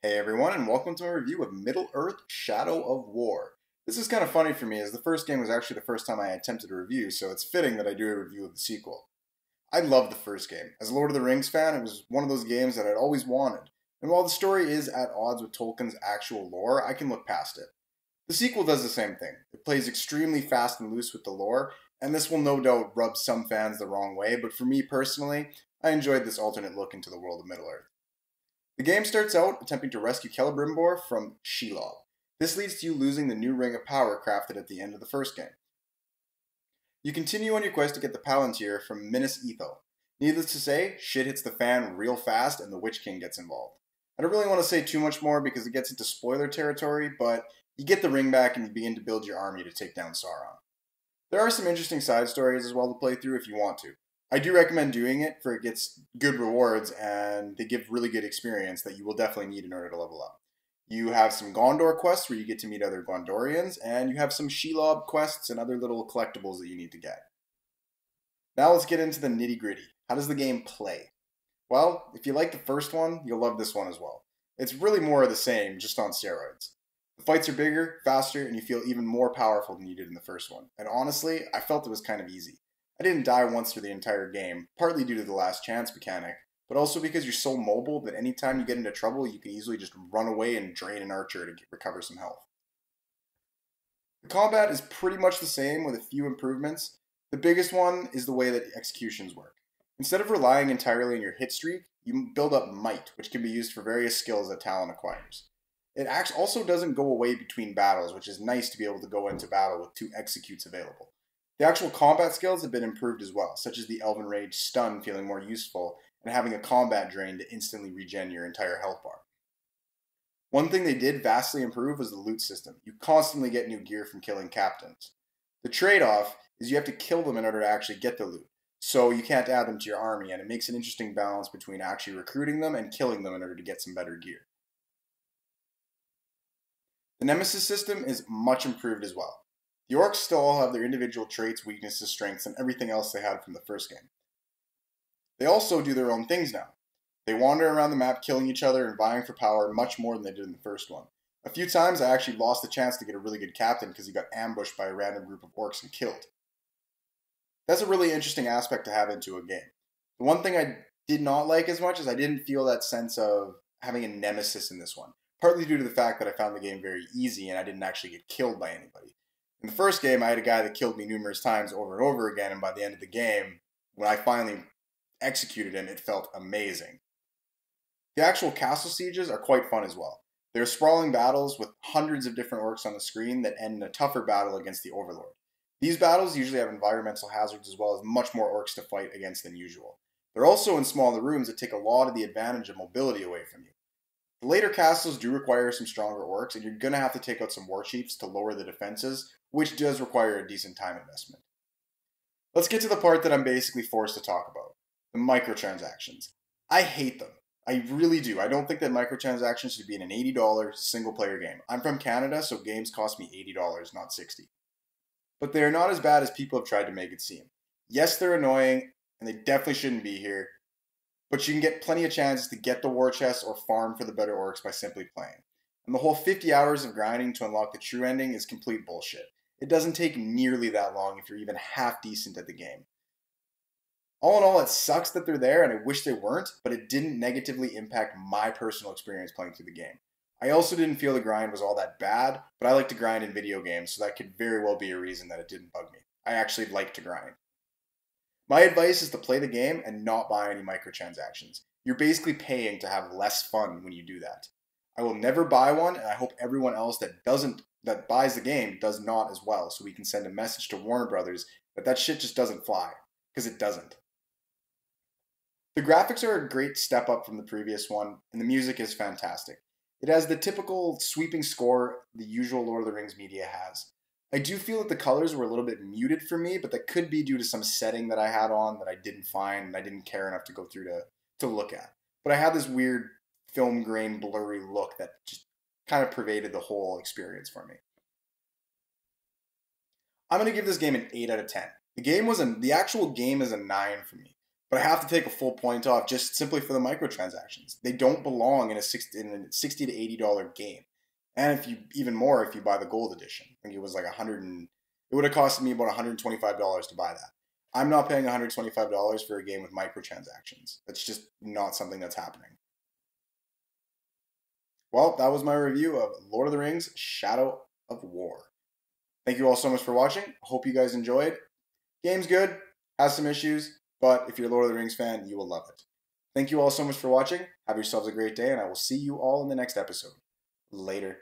Hey everyone, and welcome to my review of Middle-earth: Shadow of War. This is kind of funny for me, as the first game was actually the first time I attempted a review, so it's fitting that I do a review of the sequel. I loved the first game. As a Lord of the Rings fan, it was one of those games that I'd always wanted, and while the story is at odds with Tolkien's actual lore, I can look past it. The sequel does the same thing. It plays extremely fast and loose with the lore, and this will no doubt rub some fans the wrong way, but for me personally, I enjoyed this alternate look into the world of Middle-earth. The game starts out attempting to rescue Celebrimbor from Shelob. This leads to you losing the new Ring of Power crafted at the end of the first game. You continue on your quest to get the Palantir from Minas Ithil. Needless to say, shit hits the fan real fast and the Witch King gets involved. I don't really want to say too much more because it gets into spoiler territory, but you get the ring back and you begin to build your army to take down Sauron. There are some interesting side stories as well to play through if you want to. I do recommend doing it, for it gets good rewards and they give really good experience that you will definitely need in order to level up. You have some Gondor quests where you get to meet other Gondorians, and you have some Shelob quests and other little collectibles that you need to get. Now let's get into the nitty gritty. How does the game play? Well, if you like the first one, you'll love this one as well. It's really more of the same, just on steroids. The fights are bigger, faster, and you feel even more powerful than you did in the first one. And honestly, I felt it was kind of easy. I didn't die once through the entire game, partly due to the last chance mechanic, but also because you're so mobile that anytime you get into trouble, you can easily just run away and drain an archer to recover some health. The combat is pretty much the same with a few improvements. The biggest one is the way that executions work. Instead of relying entirely on your hit streak, you build up might, which can be used for various skills that Talon acquires. It also doesn't go away between battles, which is nice to be able to go into battle with 2 executes available. The actual combat skills have been improved as well, such as the Elven Rage stun feeling more useful, and having a combat drain to instantly regen your entire health bar. One thing they did vastly improve was the loot system. You constantly get new gear from killing captains. The trade-off is you have to kill them in order to actually get the loot, so you can't add them to your army, and it makes an interesting balance between actually recruiting them and killing them in order to get some better gear. The Nemesis system is much improved as well. The orcs still all have their individual traits, weaknesses, strengths, and everything else they had from the first game. They also do their own things now. They wander around the map killing each other and vying for power much more than they did in the first one. A few times I actually lost the chance to get a really good captain because he got ambushed by a random group of orcs and killed. That's a really interesting aspect to have into a game. The one thing I did not like as much is I didn't feel that sense of having a nemesis in this one, partly due to the fact that I found the game very easy and I didn't actually get killed by anybody. In the first game, I had a guy that killed me numerous times over and over again, and by the end of the game, when I finally executed him, it felt amazing. The actual castle sieges are quite fun as well. They're sprawling battles with hundreds of different orcs on the screen that end in a tougher battle against the Overlord. These battles usually have environmental hazards as well as much more orcs to fight against than usual. They're also in smaller rooms that take a lot of the advantage of mobility away from you. The later castles do require some stronger orcs, and you're going to have to take out some war chiefs to lower the defenses, which does require a decent time investment. Let's get to the part that I'm basically forced to talk about, the microtransactions. I hate them. I really do. I don't think that microtransactions should be in an $80 single-player game. I'm from Canada, so games cost me $80, not $60. But they are not as bad as people have tried to make it seem. Yes, they're annoying, and they definitely shouldn't be here, but you can get plenty of chances to get the war chest or farm for the better orcs by simply playing. And the whole 50 hours of grinding to unlock the true ending is complete bullshit. It doesn't take nearly that long if you're even half decent at the game. All in all, it sucks that they're there, and I wish they weren't, but it didn't negatively impact my personal experience playing through the game. I also didn't feel the grind was all that bad, but I like to grind in video games, so that could very well be a reason that it didn't bug me. I actually like to grind. My advice is to play the game and not buy any microtransactions. You're basically paying to have less fun when you do that. I will never buy one, and I hope everyone else that buys the game does not as well, so we can send a message to Warner Brothers that shit just doesn't fly, because it doesn't. The graphics are a great step up from the previous one, and the music is fantastic. It has the typical sweeping score the usual Lord of the Rings media has. I do feel that the colors were a little bit muted for me, but that could be due to some setting that I had on that I didn't find and I didn't care enough to go through to look at. But I had this weird film grain blurry look that just kind of pervaded the whole experience for me. I'm going to give this game an 8 out of 10. The actual game is a 9 for me, But I have to take a full point off just simply for the microtransactions. They don't belong in a $60 to $80 game. And if you even more if you buy the gold edition. I think it was like it would have costed me about $125 to buy that. I'm not paying $125 for a game with microtransactions. That's just not something that's happening. Well, that was my review of Lord of the Rings Shadow of War. Thank you all so much for watching. Hope you guys enjoyed. Game's good, has some issues, but if you're a Lord of the Rings fan, you will love it. Thank you all so much for watching. Have yourselves a great day, and I will see you all in the next episode. Later.